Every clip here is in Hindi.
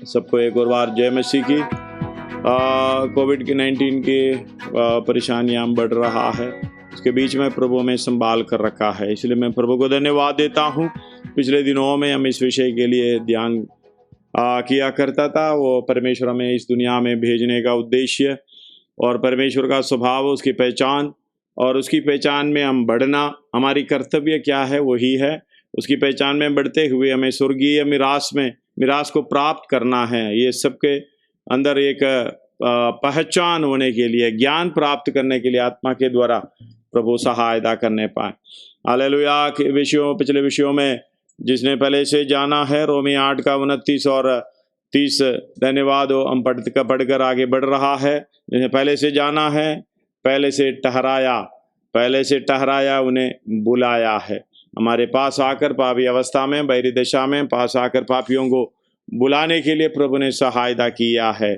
सबको एक और बार जय मसीह की। कोविड की 19 की परेशानियाँ बढ़ रहा है, उसके बीच में प्रभु में संभाल कर रखा है, इसलिए मैं प्रभु को धन्यवाद देता हूँ। पिछले दिनों में हम इस विषय के लिए ध्यान किया करता था, वो परमेश्वर हमें इस दुनिया में भेजने का उद्देश्य और परमेश्वर का स्वभाव, उसकी पहचान और उसकी पहचान में हम बढ़ना, हमारी कर्तव्य क्या है वही है। उसकी पहचान में बढ़ते हुए हमें स्वर्गीय मिरास को प्राप्त करना है। ये सबके अंदर एक पहचान होने के लिए, ज्ञान प्राप्त करने के लिए आत्मा के द्वारा प्रभु सहायता करने पाए। हालेलुया। के विषयों, पिछले विषयों में जिसने पहले से जाना है, रोमी 8 का 29 और 30 धन्यवाद हो, हम पढ़कर आगे बढ़ रहा है। जिन्हें पहले से जाना है, पहले से ठहराया उन्हें बुलाया है। हमारे पास आकर पापी अवस्था में, बैरी दशा में पास आकर पापियों को बुलाने के लिए प्रभु ने सहायता किया है।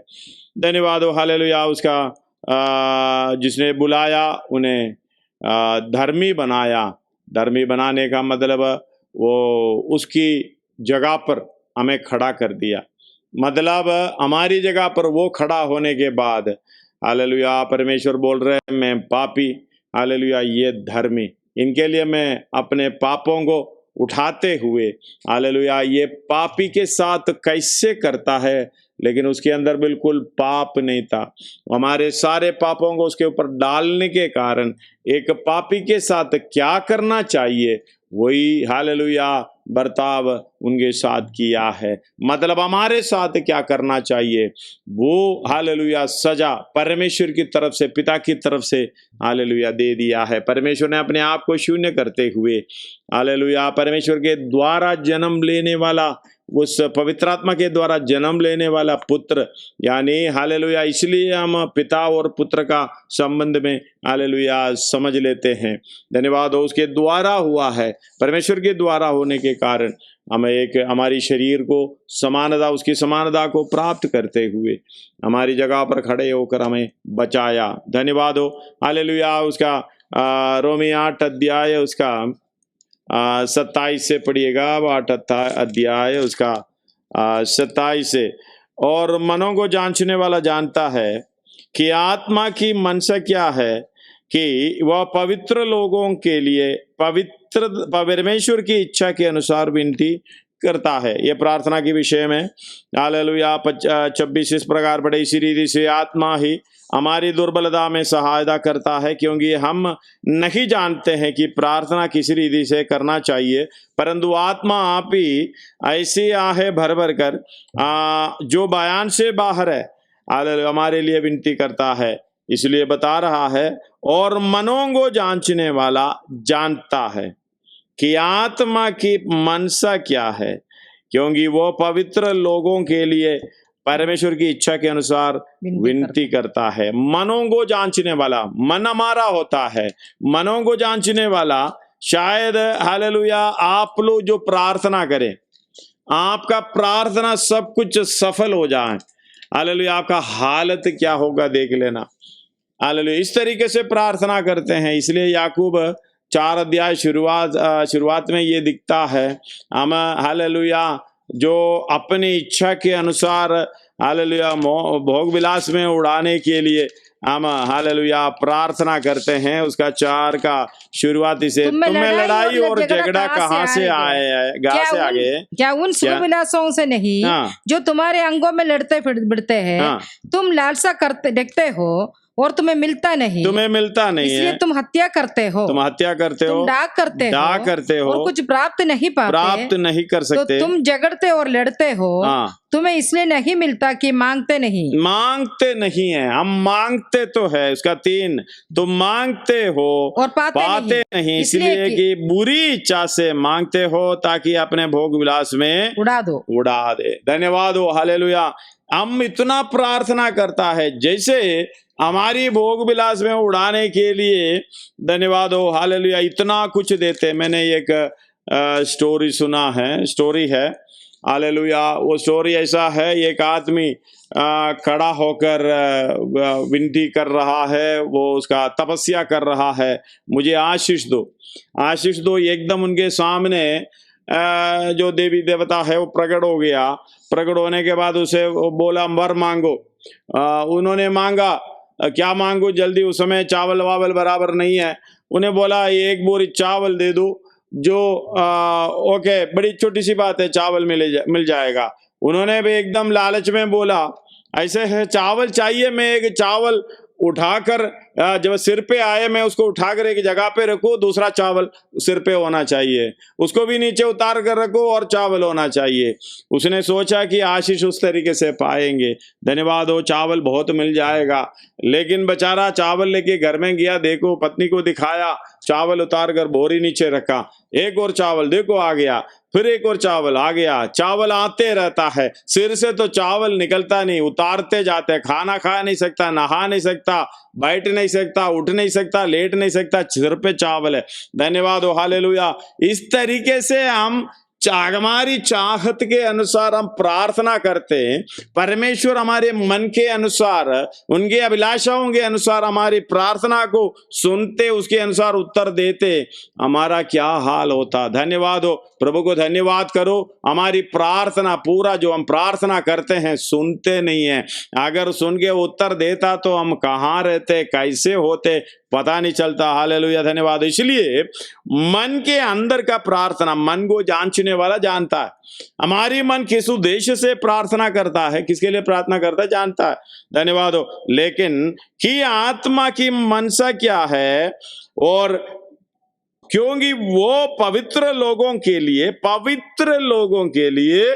धन्यवाद हो, हालेलुया। उसका जिसने बुलाया उन्हें धर्मी बनाया। धर्मी बनाने का मतलब वो उसकी जगह पर हमें खड़ा कर दिया, मतलब हमारी जगह पर वो खड़ा होने के बाद हालेलुया परमेश्वर बोल रहे हैं मैं पापी, हालेलुया ये धर्मी। इनके लिए मैं अपने पापों को उठाते हुए, हालेलुया ये पापी के साथ कैसे करता है, लेकिन उसके अंदर बिल्कुल पाप नहीं था। हमारे सारे पापों को उसके ऊपर डालने के कारण एक पापी के साथ क्या करना चाहिए वही हालेलुया बर्ताव उनके साथ किया है। मतलब हमारे साथ क्या करना चाहिए वो हालेलुया सजा परमेश्वर की तरफ से, पिता की तरफ से हालेलुया दे दिया है। परमेश्वर ने अपने आप को शून्य करते हुए हालेलुया परमेश्वर के द्वारा जन्म लेने वाला, उस पवित्र आत्मा के द्वारा जन्म लेने वाला पुत्र, यानी हालेलुया, इसलिए हम पिता और पुत्र का संबंध में हालेलुया समझ लेते हैं। धन्यवाद हो, उसके द्वारा हुआ है। परमेश्वर के द्वारा होने के कारण हमें एक हमारी शरीर को समानता, उसकी समानता को प्राप्त करते हुए हमारी जगह पर खड़े होकर हमें बचाया। धन्यवाद हो, हालेलुया। उसका रोमी 8 अध्याय उसका 27 से पढ़िएगा। 8 अध्याय उसका 27 से। और मनों को जांचने वाला जानता है कि आत्मा की मनसा क्या है, कि वह पवित्र लोगों के लिए पवित्र परमेश्वर की इच्छा के अनुसार विनती करता है। ये प्रार्थना के विषय में हालेलुया 26 इस प्रकार पढ़े, इसी रीति से आत्मा ही हमारी दुर्बलता में सहायता करता है, क्योंकि हम नहीं जानते हैं कि प्रार्थना किस रीति से करना चाहिए, परंतु आत्मा आप ही ऐसी आहे भर भर कर जो बयान से बाहर है हालेलुया हमारे लिए विनती करता है। इसलिए बता रहा है, और मनों को जांचने वाला जानता है कि आत्मा की मनसा क्या है, क्योंकि वो पवित्र लोगों के लिए परमेश्वर की इच्छा के अनुसार विनती करता है। मनों को जांचने वाला, मन हमारा होता है, मनों को जांचने वाला। शायद हालेलुया आप लोग जो प्रार्थना करें, आपका प्रार्थना सब कुछ सफल हो जाए, हालेलुया आपका हालत क्या होगा देख लेना। हालेलुया इस तरीके से प्रार्थना करते हैं। इसलिए याकूब 4 अध्याय शुरुआत में ये दिखता है, हम हालेलुया जो अपनी इच्छा के अनुसार हालेलुया भोग विलास में उड़ाने के लिए हम हालेलुया प्रार्थना करते हैं। उसका 4 का शुरुआती से, तुम्हें लड़ाई और झगड़ा कहाँ से आ गए? क्या उन सुख विलासों से नहीं जो तुम्हारे अंगों में लड़ते फिरते हैं? तुम लालसा करते देखते हो और तुम्हें मिलता नहीं, तुम्हें मिलता नहीं इसलिए है, तुम हत्या करते हो, तुम हत्या करते हो, तुम डाक करते हो, और कुछ प्राप्त नहीं प्राप्त पाते, नहीं कर तो सकते। तुम झगड़ते और लड़ते हो, हाँ, तुम्हें इसलिए नहीं मिलता कि मांगते नहीं। मांगते नहीं है, हम मांगते तो है, उसका 3, तुम मांगते हो और पाते नहीं, इसलिए इसलिए कि बुरी इच्छा से मांगते हो ताकि अपने भोग विलास में उड़ा दो। उड़ा दे। धन्यवाद हो, हालेलुया। हम इतना प्रार्थना करता है जैसे हमारी भोग विलास में उड़ाने के लिए, धन्यवाद हो, हालेलुया, इतना कुछ देते। मैंने एक स्टोरी है, हालेलुया। वो स्टोरी ऐसा है, एक आदमी खड़ा होकर विनती कर रहा है, वो उसका तपस्या कर रहा है, मुझे आशीष दो, आशीष दो। एकदम उनके सामने जो देवी देवता है वो प्रकट हो गया। प्रकट होने के बाद उसे वो बोला वर मांगो। उन्होंने मांगा, क्या मांगो जल्दी, उस समय चावल वावल बराबर नहीं है। उन्हें बोला एक बोरी चावल दे दो, जो ओके, बड़ी छोटी सी बात है, चावल मिल जाएगा। उन्होंने भी एकदम लालच में बोला, ऐसे है चावल चाहिए, मैं एक चावल उठाकर जब सिर पे आए मैं उसको उठाकर एक जगह पे रखूं, दूसरा चावल सिर पे होना चाहिए, उसको भी नीचे उतार कर रखो और चावल होना चाहिए। उसने सोचा कि आशीष उस तरीके से पाएंगे, धन्यवाद हो, चावल बहुत मिल जाएगा। लेकिन बेचारा चावल लेके घर में गया, देखो पत्नी को दिखाया, चावल उतार कर बोरी नीचे रखा, एक और चावल देखो आ गया, फिर एक और चावल आ गया। चावल आते रहता है, सिर से तो चावल निकलता नहीं, उतारते जाते, खाना खा नहीं सकता, नहा नहीं सकता, बैठ नहीं सकता, उठ नहीं सकता, लेट नहीं सकता, सिर पे चावल है। धन्यवाद हो, हालेलुया। इस तरीके से हम हमारी चाहत के अनुसार हम प्रार्थना करते हैं, परमेश्वर हमारे मन के अनुसार, उनके अभिलाषाओं के अनुसार हमारी प्रार्थना को सुनते, उसके अनुसार उत्तर देते, हमारा क्या हाल होता। धन्यवाद हो, प्रभु को धन्यवाद करो। हमारी प्रार्थना पूरा जो हम प्रार्थना करते हैं सुनते नहीं है। अगर सुन के उत्तर देता तो हम कहाँ रहते, कैसे होते, पता नहीं चलता। हालेलुया, धन्यवाद। इसलिए मन के अंदर का प्रार्थना मन को जांचने वाला जानता है। हमारी मन किस उद्देश्य से प्रार्थना करता है, किसके लिए प्रार्थना करता है, जानता है। धन्यवाद हो। लेकिन कि आत्मा की मनसा क्या है, और क्योंकि वो पवित्र लोगों के लिए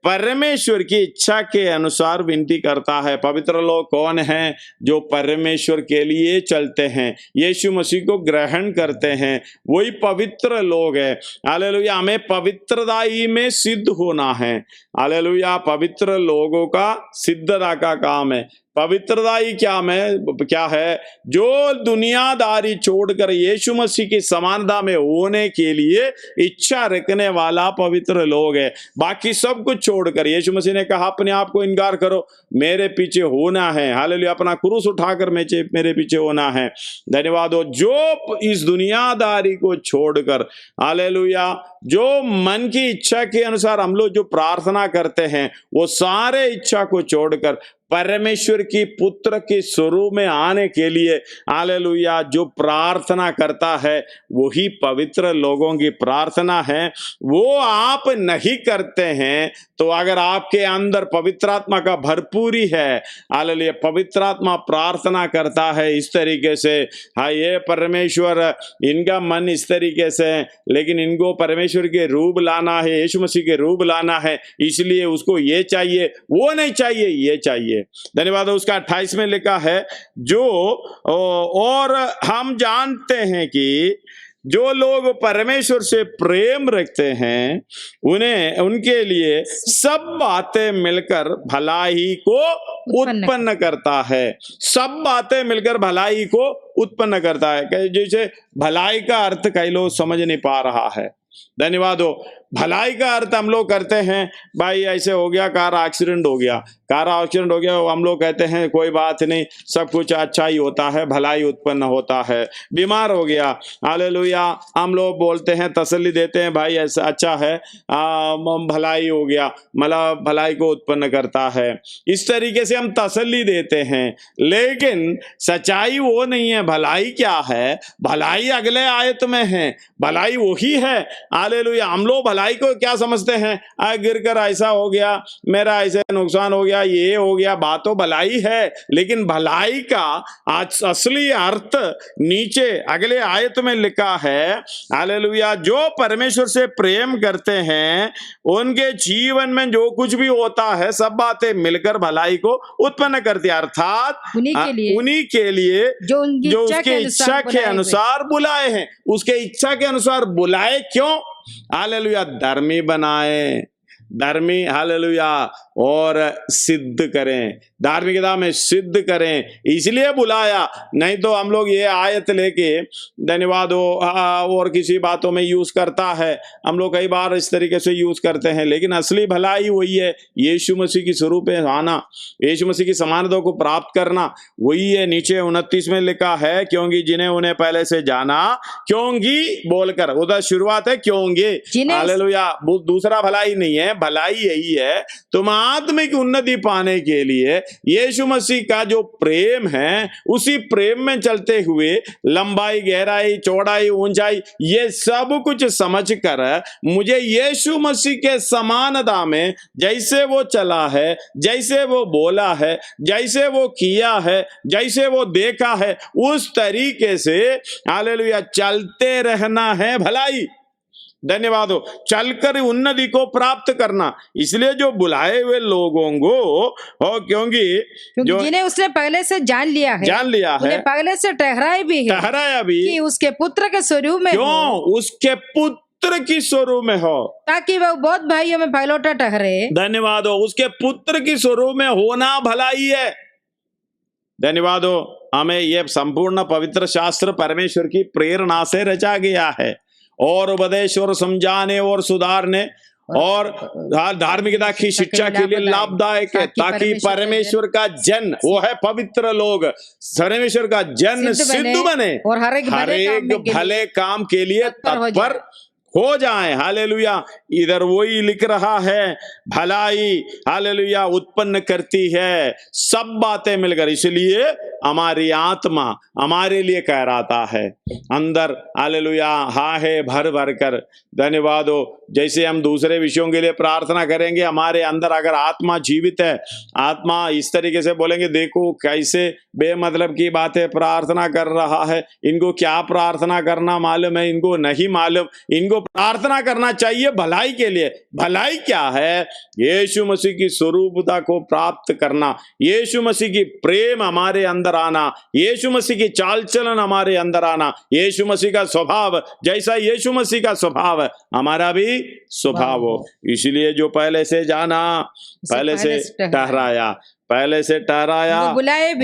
परमेश्वर की इच्छा के अनुसार विनती करता है। पवित्र लोग कौन हैं? जो परमेश्वर के लिए चलते हैं, यीशु मसीह को ग्रहण करते हैं, वही पवित्र लोग हैं। हालेलुया। हमें पवित्रताई में सिद्ध होना है। हालेलुया। पवित्र लोगों का सिद्धता का काम है। पवित्रता ही क्या है? जो दुनियादारी छोड़कर यीशु मसीह की समानता में होने के लिए इच्छा रखने वाला पवित्र लोग है। बाकी सब कुछ छोड़कर, यीशु मसीह ने कहा अपने आप को इनकार करो, मेरे पीछे होना है। हालेलुया। अपना क्रूस उठाकर मेरे पीछे होना है। धन्यवाद हो। जो इस दुनियादारी को छोड़कर, हालेलुया, जो मन की इच्छा के अनुसार हम लोग जो प्रार्थना करते हैं, वो सारे इच्छा को छोड़कर परमेश्वर की पुत्र के स्वरूप में आने के लिए, हालेलुया, जो प्रार्थना करता है वही पवित्र लोगों की प्रार्थना है। वो आप नहीं करते हैं तो अगर आपके अंदर पवित्र आत्मा का भरपूरी है, हालेलुया, पवित्र आत्मा प्रार्थना करता है इस तरीके से, हाँ ये परमेश्वर, इनका मन इस तरीके से, लेकिन इनको परमेश्वर के रूप लाना है, यीशु मसीह के रूप लाना है, इसलिए उसको ये चाहिए, वो नहीं चाहिए, ये चाहिए। धन्यवाद। उसका 28 में लिखा है, जो और हम जानते हैं कि जो लोग परमेश्वर से प्रेम रखते हैं उनके लिए सब बातें मिलकर भलाई को उत्पन्न करता है। सब बातें मिलकर भलाई को उत्पन्न करता है। जैसे भलाई का अर्थ कई लोग समझ नहीं पा रहा है। धन्यवाद हो। भलाई का अर्थ हम लोग करते हैं, भाई ऐसे हो गया, कार एक्सीडेंट हो गया, हम लोग कहते हैं कोई बात नहीं, सब कुछ अच्छा ही होता है, भलाई उत्पन्न होता है। बीमार हो गया, हालेलुया, हम लोग बोलते हैं, तसल्ली देते हैं, भाई ऐसा अच्छा है, भलाई हो गया, मतलब भलाई को उत्पन्न करता है। इस तरीके से हम तसल्ली देते हैं, लेकिन सच्चाई वो नहीं है। भलाई क्या है? भलाई अगले आयत में है, भलाई वही है। हालेलुया। हम लोग भलाई को क्या समझते हैं? गिर कर ऐसा हो गया, मेरा ऐसे नुकसान हो गया, ये हो गया। बात तो भलाई है, लेकिन भलाई का असली अर्थ नीचे अगले आयत में लिखा है। हालेलुया। जो परमेश्वर से प्रेम करते हैं उनके जीवन में जो कुछ भी होता है सब बातें मिलकर भलाई को उत्पन्न करती है, अर्थात उन्हीं के लिए जो उसके इच्छा के अनुसार बुलाए हैं। उसके इच्छा के अनुसार बुलाए क्यों? हालेलुया। धर्मी बनाए, धर्मी, हालेलुया, और सिद्ध करें, धार्मिकता में सिद्ध करें, इसलिए बुलाया। नहीं तो हम लोग ये आयत लेके धन्यवाद हो और किसी बातों में यूज करता है, हम लोग कई बार इस तरीके से यूज करते हैं, लेकिन असली भलाई वही है, यीशु मसीह की स्वरूप में आना, यीशु मसीह की समानता को प्राप्त करना, वही है। नीचे 29 में लिखा है, क्योंकि जिन्हें उन्हें पहले से जाना, क्योंकि बोलकर उधर शुरुआत है क्योंकि। हालेलुया। दूसरा भलाई नहीं है, भलाई यही है, तुम आत्मिक उन्नति पाने के लिए यीशु मसीह का जो प्रेम है उसी प्रेम में चलते हुए लंबाई, गहराई, चौड़ाई, ऊंचाई ये सब कुछ समझकर मुझे यीशु मसीह के समानता में जैसे वो चला है, जैसे वो बोला है, जैसे वो किया है, जैसे वो देखा है, उस तरीके से हालेलुया चलते रहना है भलाई। धन्यवाद हो। चलकर उन्नति को प्राप्त करना, इसलिए जो बुलाए हुए लोगों को क्योंकि जो जिन्हें उसने पहले से जान लिया है, पहले से ठहराया भी कि उसके पुत्र के स्वरूप में, क्यों? उसके पुत्र की स्वरूप में हो, ताकि वह बहुत भाइयों में पहलौठा ठहरे। धन्यवाद हो। उसके पुत्र की स्वरूप में होना भलाई है। धन्यवाद हो। हमें यह संपूर्ण पवित्र शास्त्र परमेश्वर की प्रेरणा से रचा गया है, और उपदेश और समझाने और सुधारने और धार्मिकता की शिक्षा के लिए लाभदायक है, ताकि परमेश्वर का जन, वो है पवित्र लोग, परमेश्वर का जन सिद्ध बने और हर एक भले काम के लिए तत्पर हो जाए। हालेलुया। इधर वही लिख रहा है, भलाई हालेलुया उत्पन्न करती है सब बातें मिलकर, इसलिए हमारी आत्मा हमारे लिए कहराता है अंदर, हालेलुया, हाँ है भर भर कर। धन्यवाद हो। जैसे हम दूसरे विषयों के लिए प्रार्थना करेंगे, हमारे अंदर अगर आत्मा जीवित है, आत्मा इस तरीके से बोलेंगे, देखो कैसे बेमतलब की बातें प्रार्थना कर रहा है, इनको क्या प्रार्थना करना मालूम है, इनको नहीं मालूम। इनको प्रार्थना करना चाहिए भलाई के लिए। भलाई क्या है? यीशु मसीह की स्वरूपता को प्राप्त करना, यीशु मसीह की प्रेम हमारे अंदर आना, यीशु मसीह की चाल चलन हमारे अंदर आना, यीशु मसीह का स्वभाव, जैसा यीशु मसीह का स्वभाव है हमारा भी स्वभाव हो। इसलिए जो पहले से जाना, पहले से ठहराया, पहले से ठहराया,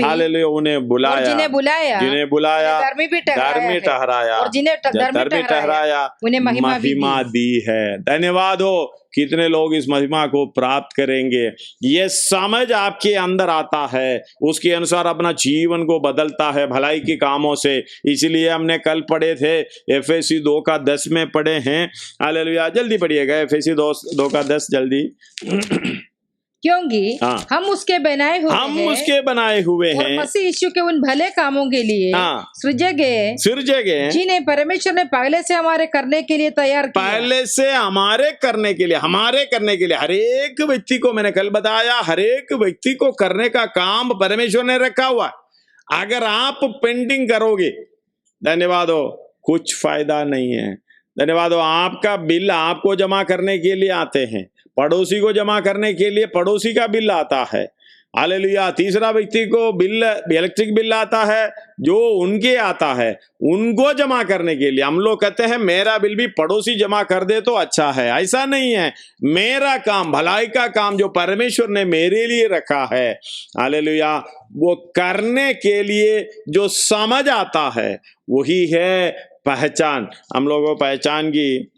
हालेलुया, उन्हें बुलाया, जिन्हें बुलाया धर्मी ठहराया, और जिन्हें धर्मी ठहराया उन्हें महिमा दी है। धन्यवाद हो। कितने लोग इस महिमा को प्राप्त करेंगे? ये समझ आपके अंदर आता है, उसके अनुसार अपना जीवन को बदलता है भलाई के कामों से। इसलिए हमने कल पढ़े थे एफएसी 2:10 में पढ़े हैं। हालेलुया। जल्दी पढ़िएगा एफएसी 2:10 जल्दी। क्योंकि हम उसके बनाए हुए हैं, मसीह यीशु के उन भले कामों के लिए सृजे गए जिन्हें परमेश्वर ने पहले से हमारे करने के लिए तैयार किया। पहले से हमारे करने के लिए हर एक व्यक्ति को, मैंने कल बताया, हर एक व्यक्ति को करने का काम परमेश्वर ने रखा हुआ। अगर आप पेंडिंग करोगे, धन्यवाद हो, कुछ फायदा नहीं है। धन्यवाद हो। आपका बिल आपको जमा करने के लिए आते हैं, पड़ोसी को जमा करने के लिए पड़ोसी का बिल आता है। हालेलुया। तीसरा व्यक्ति को बिल, इलेक्ट्रिक बिल आता है, जो उनके आता है, उनको जमा करने के लिए। हम लोग कहते हैं मेरा बिल भी पड़ोसी जमा कर दे तो अच्छा है। ऐसा नहीं है। मेरा काम, भलाई का काम जो परमेश्वर ने मेरे लिए रखा है, हालेलुया, वो करने के लिए जो समझ आता है वही है पहचान। हम लोगों को पहचान की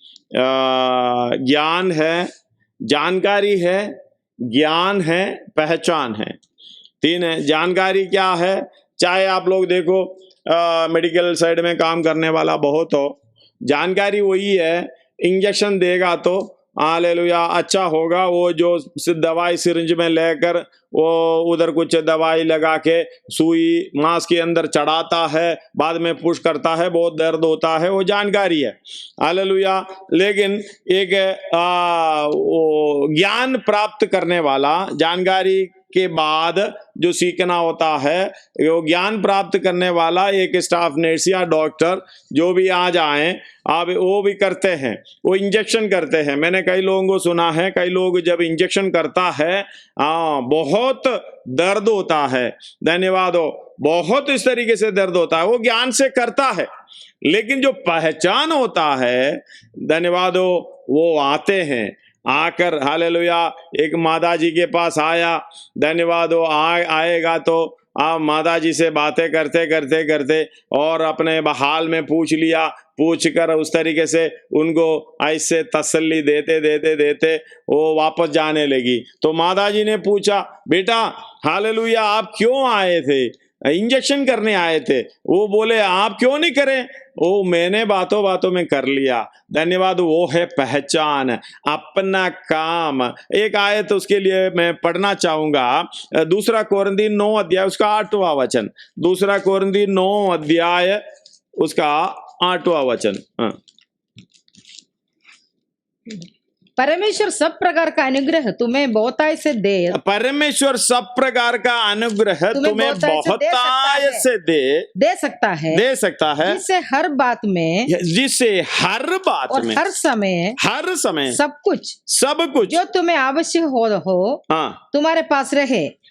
ज्ञान है, जानकारी है, ज्ञान है, पहचान है, तीन है। जानकारी क्या है? चाहे आप लोग देखो मेडिकल साइड में काम करने वाला बहुत हो, जानकारी वही है, इंजेक्शन देगा तो हालेलुया अच्छा होगा। वो जो दवाई सिरिंज में लेकर वो उधर कुछ दवाई लगा के सुई मांस के अंदर चढ़ाता है, बाद में पुश करता है, बहुत दर्द होता है, वो जानकारी है। हालेलुया। लेकिन एक वो ज्ञान प्राप्त करने वाला, जानकारी के बाद जो सीखना होता है, वो ज्ञान प्राप्त करने वाला एक स्टाफ नर्स या डॉक्टर जो भी आ जाए, आप वो भी करते हैं, वो इंजेक्शन करते हैं। मैंने कई लोगों को सुना है, कई लोग जब इंजेक्शन करता है बहुत दर्द होता है। धन्यवाद हो, बहुत इस तरीके से दर्द होता है, वो ज्ञान से करता है। लेकिन जो पहचान होता है, धन्यवाद हो, वो आते हैं आकर, हालेलुया। एक माता जी के पास आया, धन्यवाद हो, आएगा तो आप माता जी से बातें करते करते करते और अपने हाल में पूछ लिया, पूछ कर उस तरीके से उनको ऐसे तसल्ली देते देते देते वो वापस जाने लगी। तो माता जी ने पूछा, बेटा हालेलुया आप क्यों आए थे? इंजेक्शन करने आए थे। वो बोले आप क्यों नहीं करें? वो मैंने बातों बातों में कर लिया। धन्यवाद। वो है पहचान, अपना काम। एक आयत उसके लिए मैं पढ़ना चाहूंगा, 2 कोरिन्थी 9 अध्याय उसका 8वां वचन। 2 कोरिन्थी 9 अध्याय उसका 8वां वचन। परमेश्वर सब प्रकार का अनुग्रह तुम्हें बहुतायत से दे। परमेश्वर सब प्रकार का अनुग्रह तुम्हें बहुतायत से दे सकता है जिससे हर बात में और हर समय सब कुछ जो तुम्हें आवश्यक हो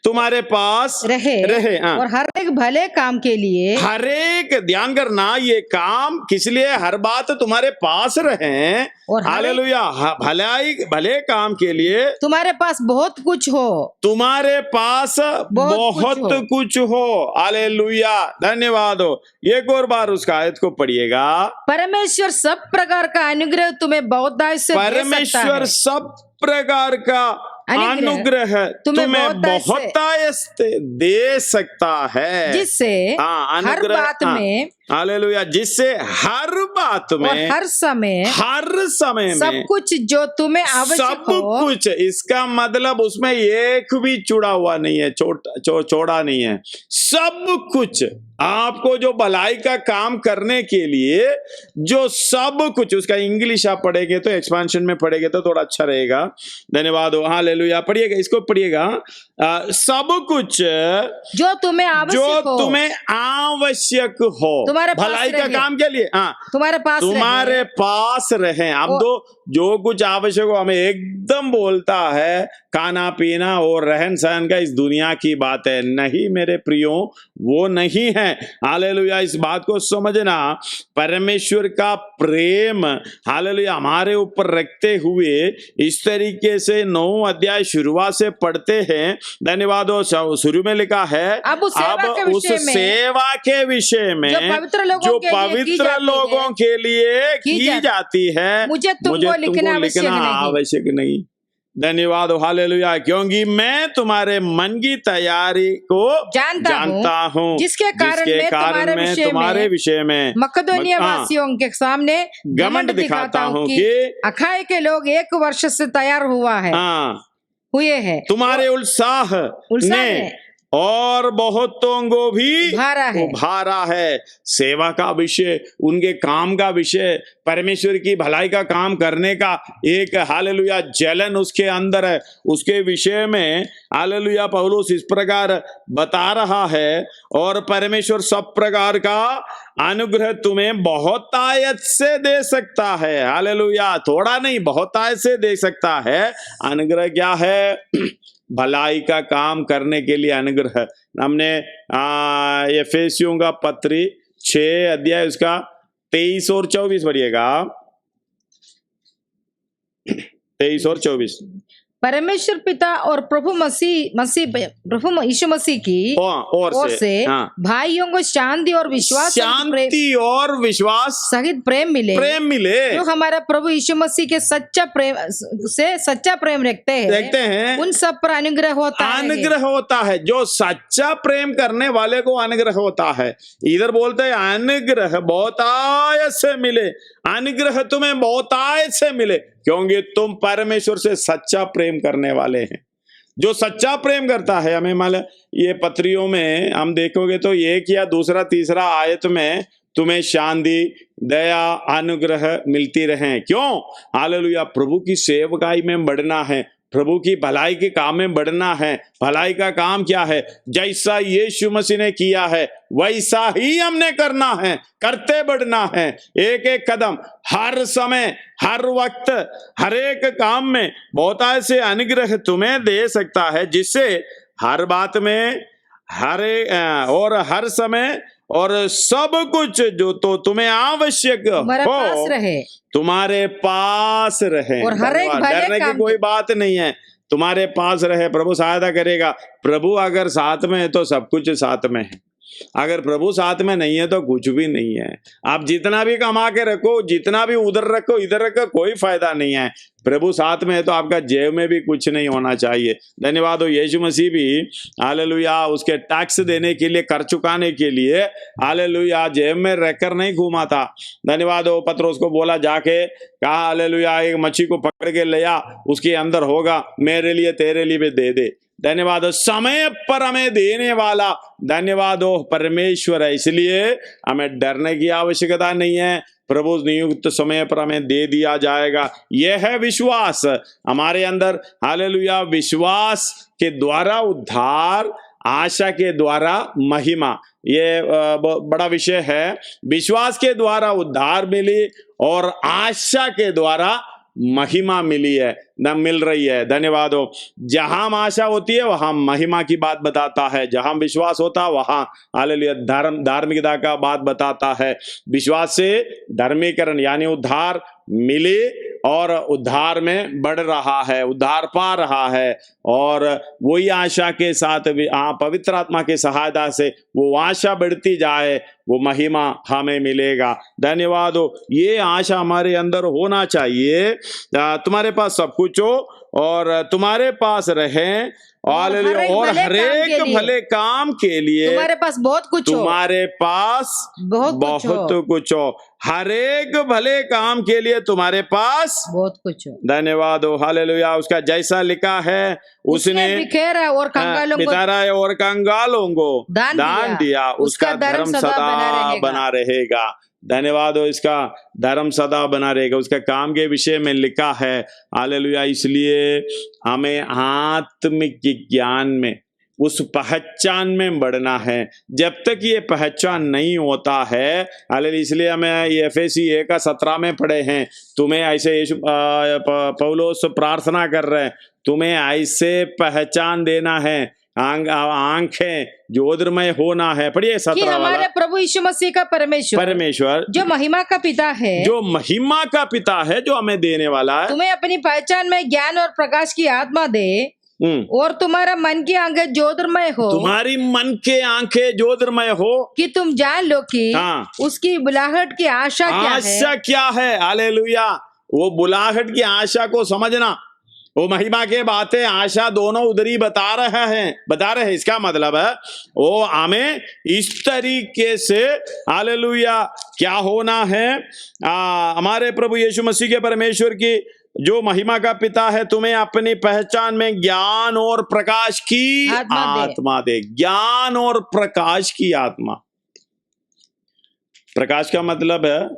तुम्हारे पास रहे और हर एक भले काम के लिए, हर एक, ध्यान करना, ये काम किस लिए? हर बात तुम्हारे पास रहे और हालेलुया, भले काम के लिए तुम्हारे पास बहुत कुछ हो, तुम्हारे पास बहुत कुछ हो। हालेलुया, धन्यवाद हो। एक और बार उसका आयत को पढ़िएगा। परमेश्वर सब प्रकार का अनुग्रह तुम्हें बहुतायत से परमेश्वर सब प्रकार का अनुग्रह तुम्हें बहुतायत दे सकता है, जिससे हर बात में, हालेलुया, जिससे हर बात में और हर समय में सब कुछ जो तुम्हें आवश्यक हो, सब कुछ। इसका मतलब उसमें एक भी चुड़ा हुआ नहीं है, चौड़ा नहीं है। सब कुछ आपको जो भलाई का काम करने के लिए जो सब कुछ, उसका इंग्लिश आप पढ़ेंगे तो एक्सपेंशन में पढ़ेंगे तो थोड़ा अच्छा रहेगा। धन्यवाद हो, हालेलुया। पढ़िएगा, इसको पढ़िएगा। सब कुछ जो तुम्हें आवश्यक हो भलाई का काम के लिए तुम्हारे पास रहे। अब तो जो कुछ आवश्यक हो, हमें एकदम बोलता है खाना पीना और रहन सहन का इस दुनिया की बात है। नहीं मेरे प्रियो, वो नहीं है। हालेलुया, इस बात को समझना। परमेश्वर का प्रेम, हालेलुया, हमारे ऊपर रखते हुए इस तरीके से 9 अध्याय शुरुआत से पढ़ते हैं। धन्यवाद हो। शुरू में लिखा है अब उस सेवा के विषय में जो पवित्र लोगों के लिए की जाती है, मुझे तुमको लिखना आवश्यक नहीं। धन्यवाद हो, हालेलुया, क्योंकि मैं तुम्हारे मन की तैयारी को जानता हूँ, जिसके कारण मैं तुम्हारे विषय में मकदोनिया वासियों के सामने घमंड दिखाता हूँ कि अखाया के लोग 1 वर्ष से तैयार हुए हैं। तुम्हारे उत्साह ने और बहुतों को भी उभारा है। सेवा का विषय, उनके काम का विषय, परमेश्वर की भलाई का काम करने का एक, हालेलुया, जलन उसके अंदर है। उसके विषय में हालेलुया पौलुस इस प्रकार बता रहा है, और परमेश्वर सब प्रकार का अनुग्रह तुम्हें बहुतायत से दे सकता है। हालेलुया, थोड़ा नहीं, बहुतायत से दे सकता है। अनुग्रह क्या है? भलाई का काम करने के लिए अनुग्रह। हमने एफेसियों का पत्री 6 अध्याय उसका 23 और 24 पढ़िएगा। 23 और 24। परमेश्वर पिता और प्रभु यीशु मसीह की ओर से भाइयों को शांति और विश्वास सहित प्रेम मिले जो हमारा प्रभु यीशु मसीह के सच्चा प्रेम रखते हैं उन सब पर अनुग्रह होता है। जो सच्चा प्रेम करने वाले को अनुग्रह होता है। इधर बोलते हैं अनुग्रह बहुतायत से मिले, अनुग्रह तुम्हें बहुतायत से मिले। क्योंकि तुम परमेश्वर से सच्चा प्रेम करने वाले हैं। जो सच्चा प्रेम करता है, हमें मतलब ये पत्रियों में हम देखोगे तो एक या दूसरा तीसरा आयत में तुम्हें शांति, दया, अनुग्रह मिलती रहे। क्यों? हालेलुया। प्रभु की सेवकाई में बढ़ना है, प्रभु की भलाई के काम में बढ़ना है। भलाई का काम क्या है? जैसा यीशु मसीह ने किया है वैसा ही हमने करना है, करते बढ़ना है। एक एक कदम, हर समय, हर वक्त, हर एक काम में बहुत ऐसे अनुग्रह तुम्हें दे सकता है जिससे हर बात में, और हर समय और सब कुछ जो तो तुम्हें आवश्यक हो तुम्हारे पास रहे। और हर एक डरने की कोई बात नहीं है, तुम्हारे पास रहे। प्रभु सहायता करेगा। प्रभु अगर साथ में है तो सब कुछ साथ में है, अगर प्रभु साथ में नहीं है तो कुछ भी नहीं है। आप जितना भी कमा के रखो, जितना भी उधर रखो इधर रखो, कोई फायदा नहीं है। प्रभु साथ में है तो आपका जेब में भी कुछ नहीं होना चाहिए। धन्यवाद हो। यीशु मसीह भी हालेलुया उसके टैक्स देने के लिए, कर चुकाने के लिए हालेलुया जेब में रहकर नहीं घूमा था। धन्यवाद हो। पत्रोस को बोला, जाके कहा हालेलुया एक मच्छी को पकड़ के ले आ, उसके अंदर होगा, मेरे लिए तेरे लिए भी दे दे। धन्यवाद हो। समय पर हमें देने वाला धन्यवाद हो परमेश्वर है, इसलिए हमें डरने की आवश्यकता नहीं है। प्रभु नियुक्त समय पर हमें दे दिया जाएगा। यह है विश्वास हमारे अंदर। हालेलुया। विश्वास के द्वारा उद्धार, आशा के द्वारा महिमा, ये बड़ा विषय है। विश्वास के द्वारा उद्धार मिली और आशा के द्वारा महिमा मिली है, न मिल रही है। धन्यवाद हो। जहां आशा होती है वहां महिमा की बात बताता है, जहां विश्वास होता वहां हालेलुया धार्मिकता का बात बताता है। विश्वास से धर्मीकरण यानी उद्धार मिले और उद्धार में बढ़ रहा है, उद्धार पा रहा है, और वही आशा के साथ पवित्र आत्मा की सहायता से वो आशा बढ़ती जाए, वो महिमा हमें मिलेगा। धन्यवाद हो। ये आशा हमारे अंदर होना चाहिए। तुम्हारे पास सब कुछ हो और तुम्हारे पास रहे और हर एक भले काम के लिए तुम्हारे पास बहुत कुछ हो, तुम्हारे पास बहुत कुछ हो। हर एक भले काम के लिए तुम्हारे पास बहुत कुछ हो। धन्यवाद हो। हालेलुया। उसका जैसा लिखा है उसने बिखेरा और कंगालों को दान दिया, उसका धर्म सदा बना रहेगा। धन्यवाद हो। इसका धर्म सदा बना रहेगा। उसका काम के विषय में लिखा है। हालेलुया। इसलिए हमें आत्मिक ज्ञान में, उस पहचान में बढ़ना है। जब तक ये पहचान नहीं होता है, हालेलुया, इसलिए हमें एफएसी 1:17 में पढ़े हैं, तुम्हें ऐसे पौलुस प्रार्थना कर रहे हैं, तुम्हें ऐसे पहचान देना है, आंखें ज्योतिर्मय होना है। पढ़िए 17 वाला। हमारे प्रभु यीशु मसीह का परमेश्वर जो महिमा का पिता है, जो महिमा का पिता है, जो हमें देने वाला है, तुम्हें अपनी पहचान में ज्ञान और प्रकाश की आत्मा दे और तुम्हारा मन की आंखें ज्योतिर्मय हो, तुम्हारी मन के आंखें ज्योतिर्मय हो, कि तुम जान लो कि उसकी बुलाहट की आशा क्या है। हालेलुया। वो बुलाहट की आशा को समझना, वो महिमा के बातें, आशा दोनों उधर ही बता रहे हैं। इसका मतलब है वो हमें इस तरीके से हालेलुया क्या होना है। हमारे प्रभु यीशु मसीह के परमेश्वर की जो महिमा का पिता है, तुम्हें अपनी पहचान में ज्ञान और प्रकाश की आत्मा दे। ज्ञान और प्रकाश की आत्मा। प्रकाश का मतलब है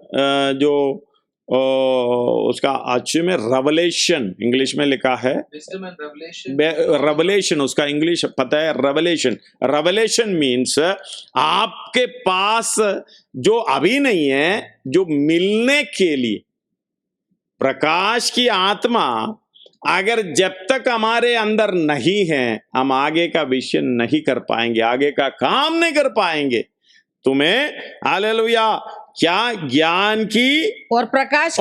जो उसका अच्छे में रेवलेशन इंग्लिश में लिखा है। रेवलेशन उसका इंग्लिश पता है। रेवलेशन मीन्स आपके पास जो अभी नहीं है, जो मिलने के लिए। प्रकाश की आत्मा अगर जब तक हमारे अंदर नहीं है, हम आगे का विषय नहीं कर पाएंगे, आगे का काम नहीं कर पाएंगे। तुम्हें हालेलुया क्या ज्ञान की और प्रकाश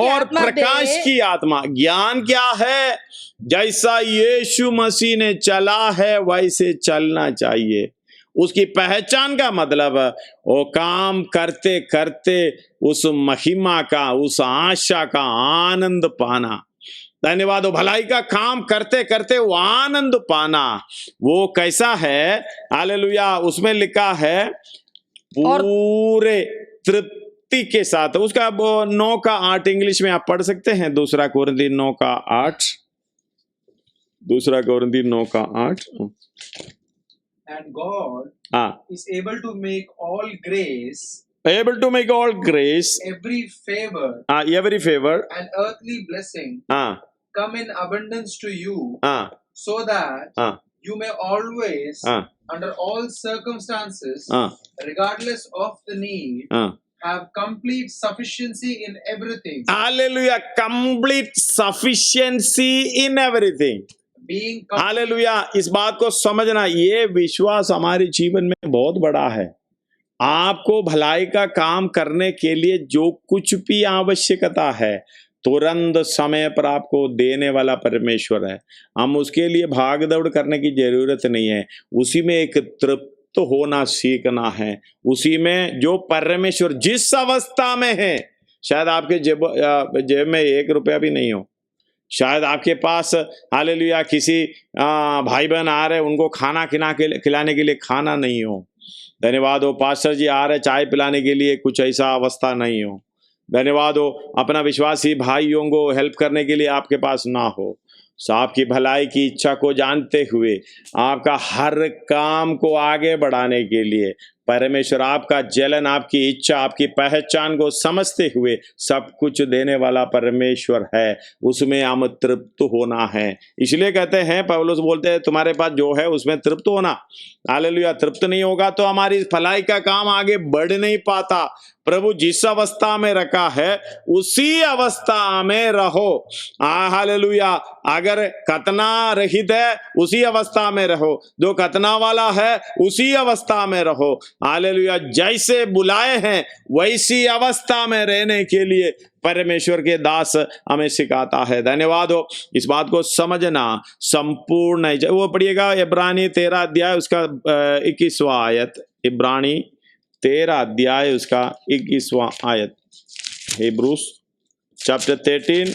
की आत्मा। ज्ञान क्या है? जैसा यीशु मसीह ने चला है वैसे चलना चाहिए। उसकी पहचान का मतलब है वो काम करते करते उस महिमा का, उस आशा का आनंद पाना। धन्यवाद। भलाई का काम करते करते वो आनंद पाना, वो कैसा है? हालेलुया। उसमें लिखा है पूरे तृप्ति तृप्ति के साथ। उसका 9 का 8 इंग्लिश में आप पढ़ सकते हैं। 2 कोरिन्थी 9 का 8। 2 कोरिन्थी 9 का 8। And God is able to make all grace, every favor, and earthly blessing come in abundance to you, so that you may always, under all circumstances, regardless of the need, have complete sufficiency in everything. Hallelujah! Complete sufficiency in everything. Hallelujah. इस बात को समझना, ये विश्वास हमारे जीवन में बहुत बड़ा है। आपको भलाई का काम करने के लिए जो कुछ भी आवश्यकता है तुरंत समय पर आपको देने वाला परमेश्वर है। हम उसके लिए भाग दौड़ करने की जरूरत नहीं है। उसी में एक तृप्त होना सीखना है। उसी में जो परमेश्वर जिस अवस्था में है, शायद आपके जेब में 1 रुपया भी नहीं हो, शायद आपके पास हालेलुया किसी भाई बहन आ रहे, उनको खाना खिलाने के लिए खाना नहीं हो। धन्यवाद हो पास्टर जी आ रहे चाय पिलाने के लिए, कुछ ऐसा अवस्था नहीं हो। धन्यवाद हो अपना विश्वासी भाइयों को हेल्प करने के लिए आपके पास ना हो। आपकी भलाई की इच्छा को जानते हुए आपका हर काम को आगे बढ़ाने के लिए परमेश्वर आपका जलन, आपकी इच्छा, आपकी पहचान को समझते हुए सब कुछ देने वाला परमेश्वर है। उसमें हम तृप्त होना है। इसलिए कहते हैं, पौलुस बोलते हैं तुम्हारे पास जो है उसमें तृप्त होना। हालेलुया। तृप्त नहीं होगा तो हमारी भलाई का काम आगे बढ़ नहीं पाता। प्रभु जिस अवस्था में रखा है उसी अवस्था में रहो। हालेलुया। अगर कतना रहित है उसी अवस्था में रहो, जो कतना वाला है उसी अवस्था में रहो। हालेलुया। जैसे बुलाए हैं वैसी अवस्था में रहने के लिए परमेश्वर के दास हमें सिखाता है। धन्यवाद हो इस बात को समझना संपूर्ण है। वो पढ़िएगा इब्रानी 13 अध्याय उसका 21वां आयत। इब्रानी 13 अध्याय उसका 21वां आयत। हिब्रूस चैप्टर 13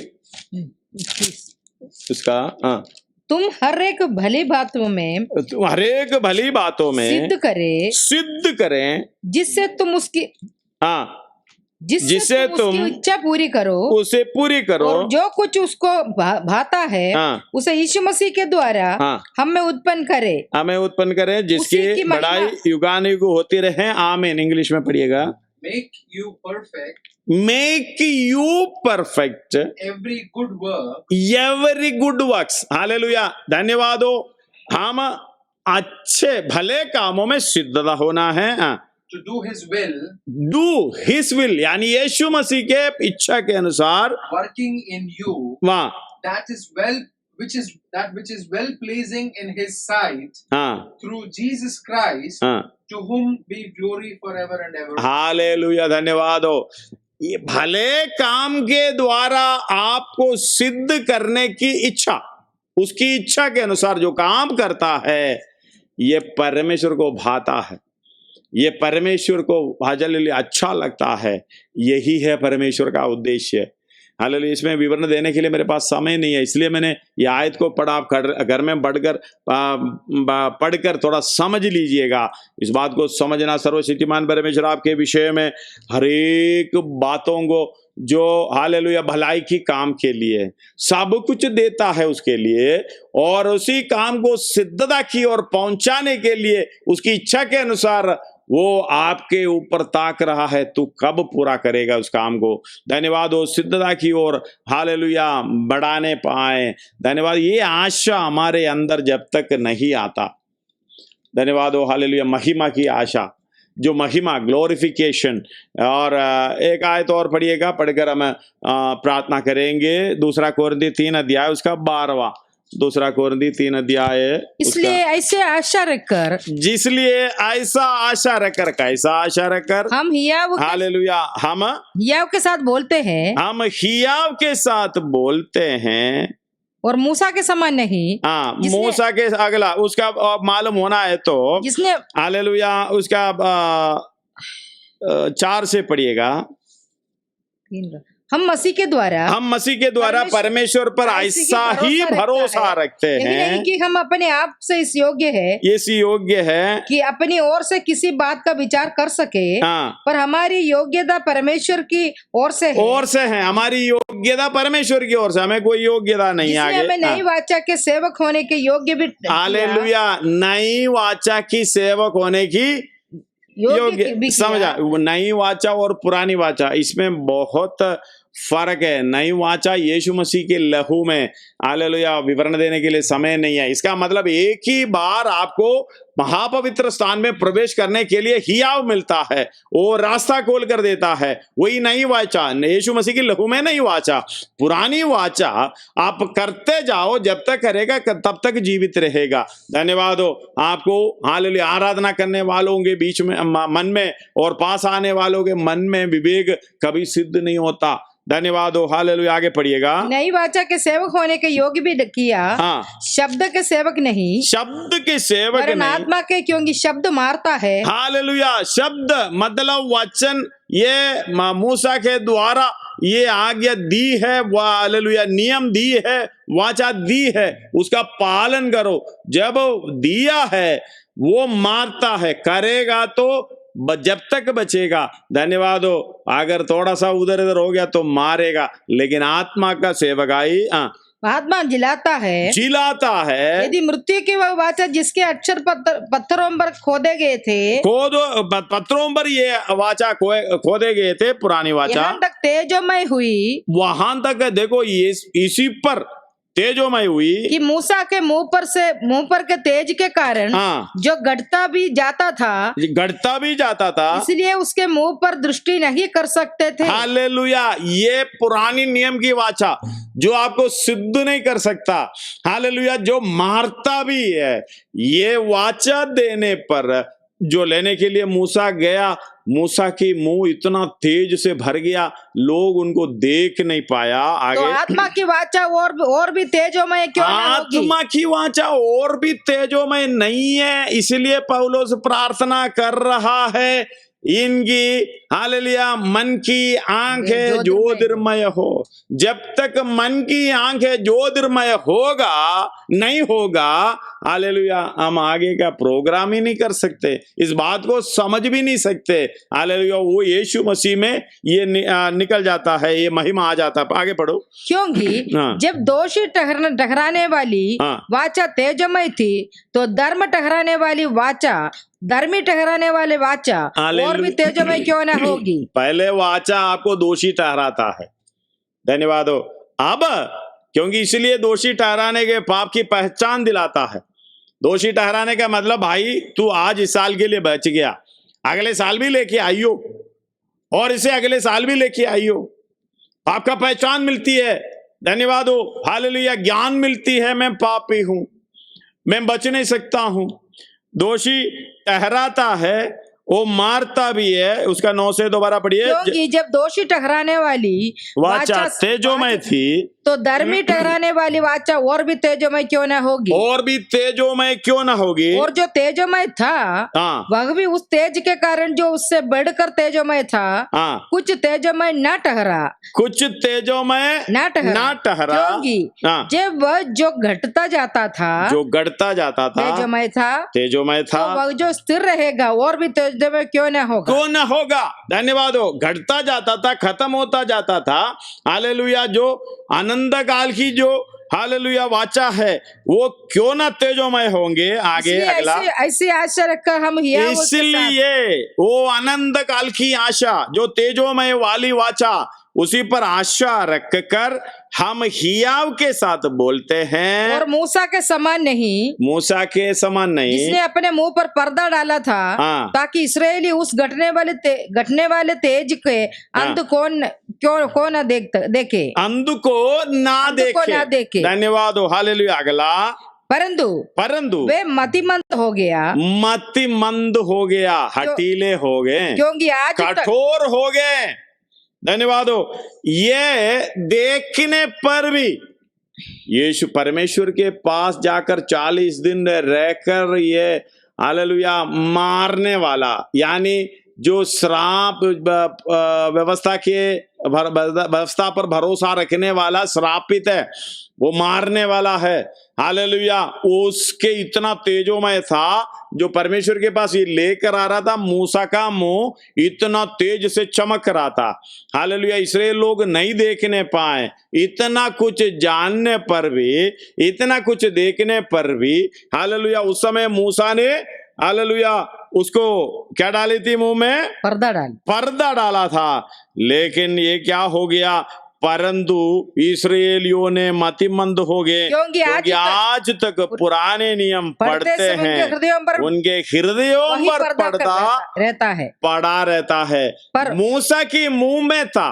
उसका तुम हर एक भली बातों में सिद्ध करें जिससे तुम उसकी जिससे तुम इच्छा पूरी करो, उसे पूरी करो, और जो कुछ उसको भाता है उसे यीशु मसीह के द्वारा हमें उत्पन्न करे, जिसकी बड़ाई युगानुयुग होती रहे। आमीन। इंग्लिश में पढ़िएगा। Make you perfect every good works। Hallelujah. धन्यवाद हो। हम अच्छे भले कामों में सिद्धता होना है। To do his will, यानी यीशु मसीह के इच्छा के अनुसार working in you, which is well pleasing in his sight, through Jesus Christ, to whom be glory forever and ever. Hallelujah. धन्यवाद हो। ये भले काम के द्वारा आपको सिद्ध करने की इच्छा, उसकी इच्छा के अनुसार जो काम करता है ये परमेश्वर को भाता है, ये परमेश्वर को हालेलुया अच्छा लगता है। यही है परमेश्वर का उद्देश्य। हालेलुया। इसमें विवरण देने के लिए मेरे पास समय नहीं है, इसलिए मैंने ये आयत को पढ़ा। आप घर में पढ़कर थोड़ा समझ लीजिएगा। इस बात को समझना, सर्वशक्तिमान परमेश्वर आपके विषय में हर एक बातों को जो हालेलुया भलाई की काम के लिए सब कुछ देता है उसके लिए, और उसी काम को सिद्धता की ओर पहुंचाने के लिए उसकी इच्छा के अनुसार वो आपके ऊपर ताक रहा है। तू कब पूरा करेगा उस काम को। धन्यवाद हो। सिद्धता की ओर हालेलुया बढ़ाने पाए। धन्यवाद। ये आशा हमारे अंदर जब तक नहीं आता, धन्यवाद हो हालेलुया, महिमा की आशा, जो महिमा ग्लोरिफिकेशन। और एक आयत और पढ़िएगा, पढ़कर हम प्रार्थना करेंगे। 2 कोरिन्थी 3 अध्याय उसका 12वां। 2 कोरिन्थी 3 अध्याय। इसलिए ऐसे आशा रखकर, कैसा आशा रखकर हम हियाव, हालेलुया, हम हियाव के साथ बोलते हैं, और मूसा के समान नहीं। मूसा के अगला उसका मालूम होना है तो जिसने हालेलुया उसका 4 से पढ़िएगा। हम मसीह के द्वारा परमेश्वर पर ऐसा ही भरोसा रखते हैं कि हम अपने आप से इस योग्य है कि अपनी ओर से किसी बात का विचार कर सके। पर हमारी योग्यता परमेश्वर की ओर से है। हमारी योग्यता परमेश्वर की ओर से, हमें कोई योग्यता नहीं आगे। हमें नई वाचा के सेवक होने के योग्य भी, हालेलुया, नई वाचा की सेवक होने की योग्य समझा। नई वाचा और पुरानी वाचा, इसमें बहुत फर्क है। नई वाचा यीशु मसीह के लहू में, हालेलुया, विवरण देने के लिए समय नहीं है। इसका मतलब एक ही बार आपको महापवित्र स्थान में प्रवेश करने के लिए हियाव मिलता है, वो रास्ता खोल कर देता है। वही नई वाचा, यीशु मसीह की लहू में नई वाचा। पुरानी वाचा आप करते जाओ, जब तक करेगा तब तक जीवित रहेगा। धन्यवाद हो आपको। हालेलुया, आराधना करने वालों के बीच में, मन में और पास आने वालों के मन में विवेक कभी सिद्ध नहीं होता। धन्यवाद हो। हालेलुया, आगे पढ़िएगा। नई वाचा के सेवक होने के योग्य भी किया। शब्द के सेवक नहीं, शब्द के सेवक नहीं, आत्मा के, क्योंकि शब्द मारता है। हालेलुया, शब्द मतलब वचन, ये मूसा के द्वारा ये आज्ञा दी है, हालेलुया, नियम दी है, वाचा दी है, उसका पालन करो। जब दिया है वो मारता है, करेगा तो जब तक बचेगा। धन्यवाद हो। अगर थोड़ा सा उधर इधर हो गया तो मारेगा, लेकिन आत्मा का सेवक आई आत्मा जिलाता है। यदि मृत्यु की वह वाचा जिसके अक्षर पत्थरों पर खोदे गए थे, पत्थरों पर ये वाचा खोदे गए थे, पुरानी वाचा, यहाँ तक तेजोमय हुई। वहां तक देखो, ये इसी पर तेजोमय हुई कि मूसा के मुंह पर के तेज के कारण जो गढ़ता भी जाता था, इसलिए उसके मुंह पर दृष्टि नहीं कर सकते थे। हालेलुया, ये पुरानी नियम की वाचा जो आपको सिद्ध नहीं कर सकता, हालेलुया, जो मारता भी है। ये वाचा देने पर जो लेने के लिए मूसा गया, मूसा की मुंह इतना तेज से भर गया, लोग उनको देख नहीं पाया। आगे तो आत्मा की वाचा और भी तेजोमय क्यों ना होगी? आत्मा की वाचा और भी तेजोमय नहीं है, इसलिए पौलुस प्रार्थना कर रहा है, इनकी, हालेलुया, मन की आंखें ज्योतिर्मय हो। जब तक मन की आंखें ज्योतिर्मय नहीं होगा, हालेलुया, हम आगे का प्रोग्राम ही नहीं कर सकते, इस बात को समझ भी नहीं सकते। हालेलुया, वो यीशु मसीह में ये निकल जाता है, ये महिमा आ जाता है। आगे पढ़ो। क्योंकि जब दोषी ठहराने वाली वाचा तेजोमय थी, तो धर्म ठहराने वाली वाचा, धर्मी ठहराने वाले वाचा और भी तेजोमय क्यों ना होगी? पहले वाचा आपको दोषी ठहराता है। धन्यवाद हो। अब क्योंकि इसलिए दोषी ठहराने के पाप की पहचान दिलाता है। दोषी ठहराने का मतलब, भाई तू आज इस साल के लिए बच गया, अगले साल भी लेके आइयो, और इसे अगले साल भी लेके आइयो। पाप का पहचान मिलती है। धन्यवाद हो। हालेलुया, ज्ञान मिलती है, मैं पापी हूं, मैं बच नहीं सकता हूं। दोषी ठहराता है, वो मारता भी है। उसका 9 से दोबारा पढ़िए। क्योंकि जब दोषी ठहराने वाली वाचा तेजोमय थी, तो धर्मी ठहराने वाली वाचा और भी तेजोमय क्यों ना होगी? और भी तेजोमय क्यों ना होगी? और जो तेजोमय था, वह भी उस तेज के कारण जो उससे बढ़कर तेजोमय था, कुछ तेजोमय न ठहरा, कुछ तेजोमय न ठहरा। क्योंकि जब वह जो घटता जाता था, तेजोमय था, तो वह जो स्थिर रहेगा और भी तेजोमय क्यों ना होगा? धन्यवाद हो। घटता जाता था, खत्म होता जाता था। हालेलुया, जो आनंद काल की जो, हालेलुया, वाचा है, वो क्यों ना तेजोमय होंगे। आगे अगला, ऐसी आशा रखकर हम, इसलिए वो आनंद काल की आशा, जो तेजोमय वाली वाचा, उसी पर आशा रखकर हम हियाव के साथ बोलते हैं। और मूसा के समान नहीं, जिसने अपने मुंह पर पर्दा डाला था, ताकि इस्राएली उस घटने वाले तेज के अंध को न देखे, अंध को ना देखे। धन्यवाद हो। हालेलुया, अगला, परंतु वे मतिमंद हो गया, हटीले हो गए, क्योंकि आज कठोर हो गए। धन्यवाद हो। ये देखने पर भी यीशु परमेश्वर के पास जाकर 40 दिन रहकर, ये हालेलुया, मारने वाला, यानी जो श्राप व्यवस्था के व्यवस्था पर भरोसा रखने वाला श्रापित है, वो मारने वाला है। हालेलुया। उसके इतना तेजोमय था, जो परमेश्वर के पास ये लेकर आ रहा था, मूसा का मुंह इतना तेज से चमक रहा था। हालेलुया। इसराइल लोग नहीं देखने पाए, इतना कुछ जानने पर भी, इतना कुछ देखने पर भी। हालेलुया। उस समय मूसा ने हालेलुया उसको क्या डाली थी मुंह में? पर्दा डाला था। लेकिन ये क्या हो गया? परंतु इस्राएलियों ने मतिमंद हो गए, क्योंकि आज तक पुराने नियम पढ़ते हैं, उनके हृदयों पर पर्दा पड़ा रहता है। मूसा की मुंह में था,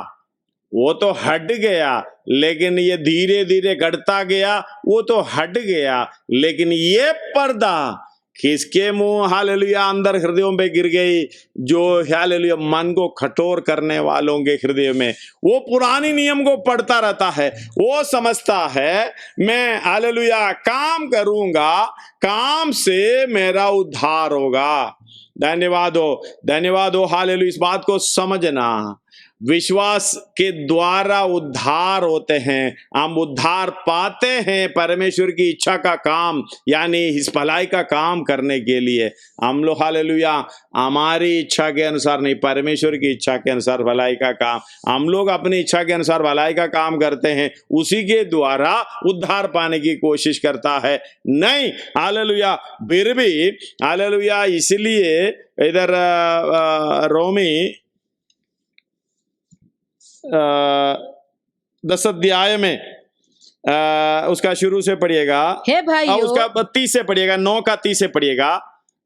वो तो हट गया, लेकिन ये धीरे धीरे घटता गया, वो तो हट गया। लेकिन ये पर्दा किसके मुंह हालेलुया अंदर हृदयों पे गिर गई? जो हालेलुया मन को कठोर करने वालों के हृदय में, वो पुरानी नियम को पढ़ता रहता है। वो समझता है मैं हालेलुया काम करूंगा, काम से मेरा उद्धार होगा। धन्यवाद हो हालेलुया। इस बात को समझना, विश्वास के द्वारा उद्धार होते हैं, हम उद्धार पाते हैं परमेश्वर की इच्छा का काम, यानी इस भलाई का काम करने के लिए। हम लोग हालेलुया हमारी इच्छा के अनुसार नहीं, परमेश्वर की इच्छा के अनुसार भलाई का काम, हम लोग अपनी इच्छा के अनुसार भलाई का काम करते हैं, उसी के द्वारा उद्धार पाने की कोशिश करता है नहीं। हालेलुया। फिर भी हालेलुया, इसलिए इधर रोमी 10 अध्याय में उसका शुरू से पढ़िएगा, हे भाइयों, उसका 30 से पढ़िएगा, 9 का 30 से पढ़िएगा,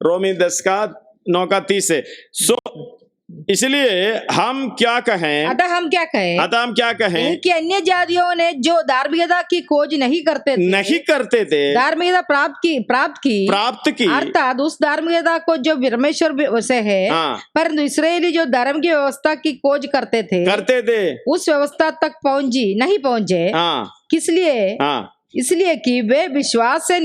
रोमी 10 का 9 का 30 से। इसलिए हम क्या कहें? अतः हम क्या कहें कि अन्य जातियों ने जो धार्मिकता की खोज नहीं करते थे, धार्मिकता प्राप्त की अर्थात उस धार्मिकता को जो परमेश्वर से है, परंतु इसराइली जो धर्म की व्यवस्था की खोज करते थे उस व्यवस्था तक नहीं पहुंचे। किस लिए? इसलिए कि वे विश्वास से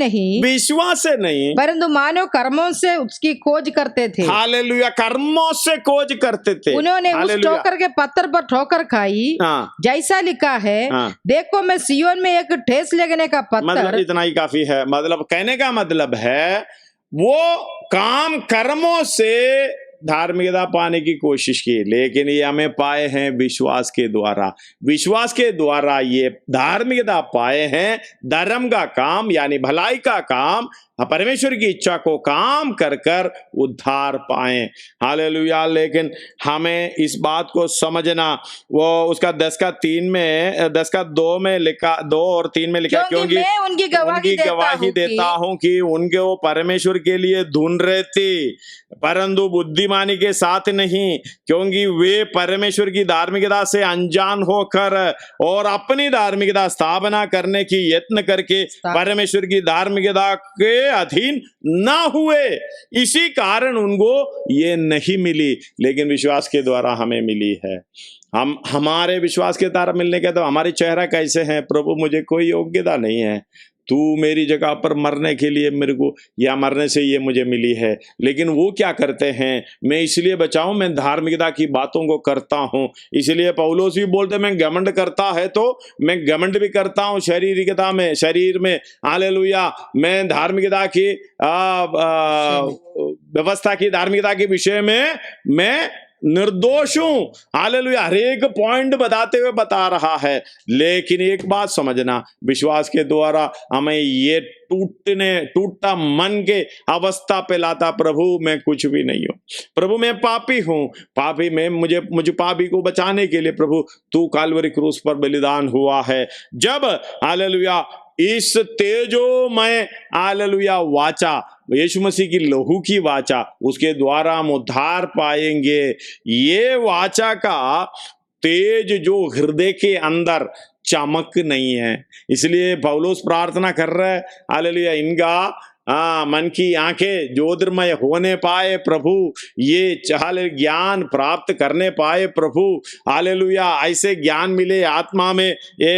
नहीं परंतु मानव कर्मों से उसकी खोज करते थे। हालेलुया। कर्मों से खोज करते थे। उन्होंने उस ठोकर के पत्थर पर ठोकर खाई, जैसा लिखा है, देखो मैं सियोन में एक ठेस लगने का पत्थर। मतलब इतना ही काफी है। मतलब कहने का मतलब है वो काम कर्मों से धार्मिकता पाने की कोशिश की, लेकिन ये हमें पाए हैं विश्वास के द्वारा ये धार्मिकता पाए हैं। धर्म का काम यानी भलाई का काम, परमेश्वर की इच्छा को काम कर कर उद्धार पाए। हालेलुया। लेकिन हमें इस बात को समझना, वो उसका 10 का 3 में 10 का 2 में लिखा, 2 और 3 में लिखा, क्योंकि मैं उनकी गवाही देता हूं कि उनके वो परमेश्वर के लिए ढूंढ रहे थे, परंतु बुद्धिमानी के साथ नहीं, क्योंकि वे परमेश्वर की धार्मिकता से अनजान होकर और अपनी धार्मिकता स्थापना करने की यत्न करके परमेश्वर की धार्मिकता के अधीन ना हुए। इसी कारण उनको ये नहीं मिली, लेकिन विश्वास के द्वारा हमें मिली है। हमारे विश्वास के द्वारा मिलने के तो हमारे चेहरा कैसे हैं? प्रभु मुझे कोई योग्यता नहीं है, तू मेरी जगह पर मरने के लिए मेरे को, या मरने से ये मुझे मिली है। लेकिन वो क्या करते हैं? मैं इसलिए बचाऊं, मैं धार्मिकता की बातों को करता हूं। इसलिए पौलुस भी बोलते मैं घमंड करता है तो मैं घमंड भी करता हूं शारीरिकता में, शरीर में। हालेलुया। मैं धार्मिकता की व्यवस्था की, धार्मिकता के विषय में मैं निर्दोष हूं। हालेलुया। हर एक पॉइंट बताते हुए बता रहा है। लेकिन एक बात समझना, विश्वास के द्वारा हमें ये टूटा मन के अवस्था पे लाता, प्रभु मैं कुछ भी नहीं हूं, प्रभु मैं पापी हूं, पापी में मुझे पापी को बचाने के लिए प्रभु तू काल्वरी क्रूस पर बलिदान हुआ है। जब हालेलुया इस तेजोमय हालेलुया वाचा, यीशु मसीह की लहू की वाचा, उसके द्वारा हम उद्धार पाएंगे। ये वाचा का तेज जो हृदय के अंदर चमक नहीं है, इसलिए पौलुस प्रार्थना कर रहा है हालेलुया इनका मन की आंखें ज्योतिर्मय होने पाए प्रभु, ये चाल ज्ञान प्राप्त करने पाए प्रभु, हालेलुया। ऐसे ज्ञान मिले आत्मा में। ये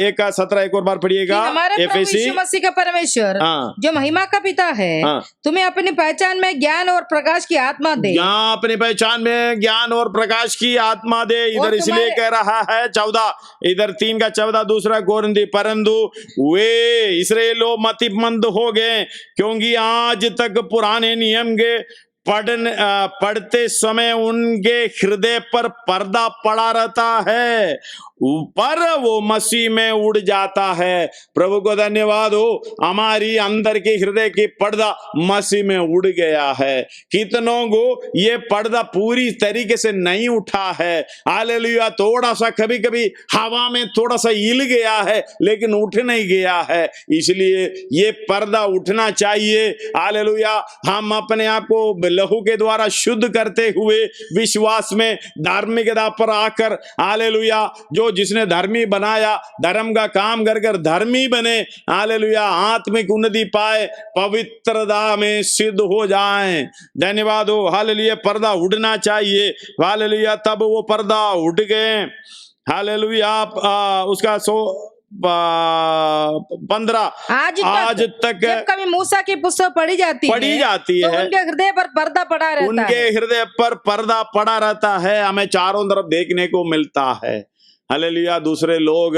1:17 एक और बार पढ़िएगा। हमारे प्रभु यीशु मसीह का परमेश्वर जो महिमा का पिता है तुम्हें अपनी पहचान में ज्ञान और प्रकाश की आत्मा दे। अपनी पहचान में ज्ञान और प्रकाश की आत्मा दे। इधर इसलिए कह रहा है 14, इधर 3:14 दूसरा कोरिन्थी, परंतु वे इस्राएलो मतिमंद हो गए क्योंकि आज तक पुराने नियम के पढ़ते समय उनके हृदय पर पर्दा पड़ा रहता है, पर वो मसीह में उड़ जाता है। प्रभु को धन्यवाद हो, हमारी अंदर के हृदय की पर्दा मसीह में उड़ गया है। कितनों को ये पर्दा पूरी तरीके से नहीं उठा है, हालेलुया। थोड़ा सा कभी कभी हवा में थोड़ा सा हिल गया है लेकिन उठ नहीं गया है, इसलिए ये पर्दा उठना चाहिए। हालेलुया। हम अपने आप को लहू के द्वारा शुद्ध करते हुए विश्वास में धार्मिकता पर आकर, हालेलुया, जो जिसने धर्मी बनाया धर्म का काम कर कर धर्मी बने, हालेलुया, आत्मिक उन्नति पाए, पवित्रता में सिद्ध हो जाएं। धन्यवाद हो, हालेलुया। पर्दा उड़ना चाहिए, हालेलुया। तब वो पर्दा उठ गए, हालेलुया। उसका 15 आज तक जब कभी मूसा की पुस्तक पढ़ी जाती है तो उनके हृदय पर पर्दा पड़ा रहता है। उनके हृदय पर पर्दा पड़ा रहता है, हमें चारों तरफ देखने को मिलता है। हालेलुया। दूसरे लोग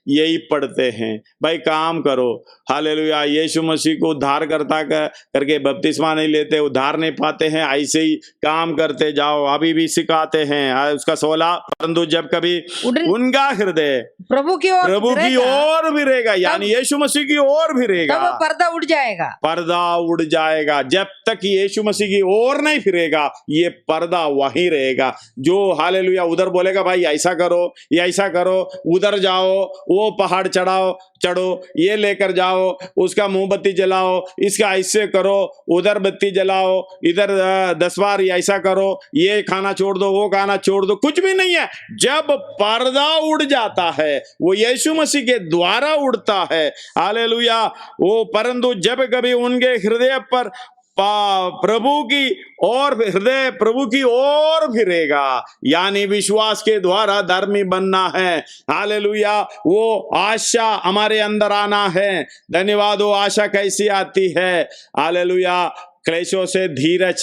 यही पढ़ते हैं, भाई काम करो, हालेलुया। यीशु मसीह को उद्धार करता करके बपतिस्मा नहीं लेते, उद्धार नहीं पाते हैं, ऐसे ही काम करते जाओ, अभी भी सिखाते हैं। उसका 16, परंतु जब कभी उनका हृदय प्रभु की ओर भी रहेगा, यानी यीशु मसीह की ओर भी रहेगा, तब पर्दा उड़ जाएगा। पर्दा उड़ जाएगा। जब तक यीशु मसीह की ओर नहीं फिरेगा ये पर्दा वहीं रहेगा। जो हालेलुया उधर बोलेगा भाई ऐसा करो, ऐसा करो, उधर जाओ, वो पहाड़ चढ़ो, ये लेकर जाओ, उसका मोमबत्ती जलाओ, इसका ऐसे करो, उधर बत्ती जलाओ, इधर 10 बार ऐसा करो, ये खाना छोड़ दो, वो खाना छोड़ दो, कुछ भी नहीं है। जब पर्दा उड़ जाता है वो यीशु मसीह के द्वारा उड़ता है, हालेलुया। वो परंतु जब कभी उनके हृदय पर प्रभु की और हृदय प्रभु की ओर फिरेगा, यानी विश्वास के द्वारा धर्मी बनना है, हालेलुया। वो आशा हमारे अंदर आना है। धन्यवाद। वो आशा कैसी आती है, हालेलुया। क्लेशों से धीरज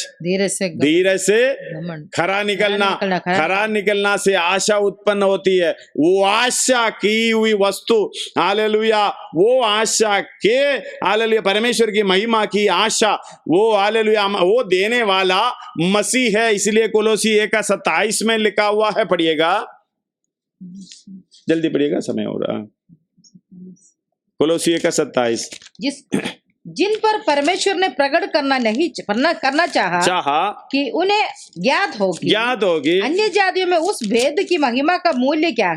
से खरा निकलना से आशा उत्पन्न होती है। वो आशा की हुई वस्तु, हालेलुया, वो आशा के, हालेलुया, परमेश्वर की महिमा की आशा, वो हालेलुया, वो देने वाला मसीह है। इसलिए कोलोसी 1:27 में लिखा हुआ है, पढ़िएगा, जल्दी पढ़िएगा, समय हो रहा। कोलोसी 1:27, जिन पर परमेश्वर ने प्रकट करना चाहा कि उन्हें ज्ञात होगी अन्य जातियों में उस भेद की महिमा का मूल्य क्या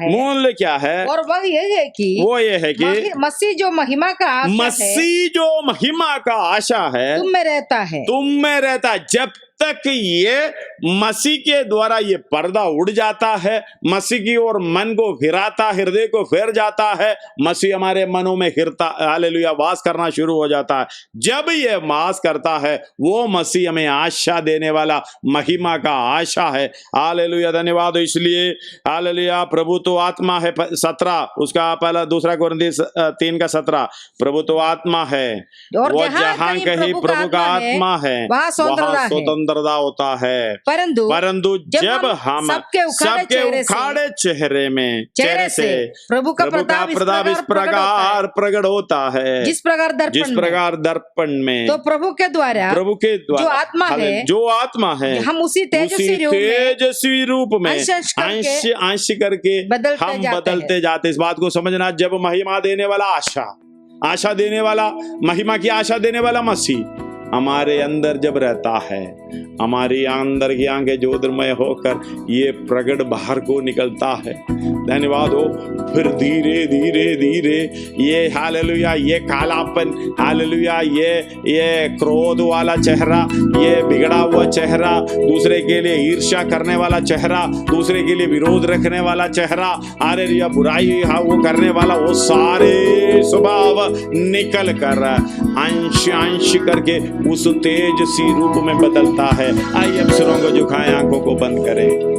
है, और वह ये है कि मसीह जो महिमा का आशा है तुम में रहता है। जब तक ये मसीह के द्वारा ये पर्दा उड़ जाता है, मसीह की ओर मन को फिराता, हृदय को फिर जाता है, मसीह हमारे मनों में फिरता, हालेलुया, वास करना शुरू हो जाता है। जब ये वास करता है वो मसीह हमें आशा देने वाला महिमा का आशा है, हालेलुया। धन्यवाद। इसलिए हालेलुया, प्रभु तो आत्मा है, 17 उसका पहला, दूसरा कोरिन्थी 3:17, प्रभु तो आत्मा है, वो जहां कहीं प्रभु का आत्मा है वहां स्वतंत्रता होता है। परंतु जब हम सबके उखाड़े चेहरे से प्रभु का प्रताप इस प्रकार प्रकट होता है, जिस प्रकार दर्पण में, तो प्रभु के द्वारा जो आत्मा है हम उसी तेजस्वी रूप में अंश करके हम बदलते जाते। इस बात को समझना, जब महिमा देने वाला आशा देने वाला, महिमा की आशा देने वाला मसीह, हमारे अंदर जब रहता है, हमारी अंदर की आंखें ज्योतिर्मय होकर ये प्रगट बाहर को निकलता है। धन्यवाद हो। फिर धीरे धीरे धीरे ये हालेलुया, ये कालापन, हालेलुया, ये क्रोध वाला चेहरा, ये बिगड़ा हुआ चेहरा, दूसरे के लिए ईर्ष्या करने वाला चेहरा, दूसरे के लिए विरोध रखने वाला चेहरा, हालेलुया, बुराई वो करने वाला, वो सारे स्वभाव निकल कर अंश अंश करके उस तेजसी रूप में बदलता है। आइए अब सिरों को झुकाएं, आंखों को बंद करें।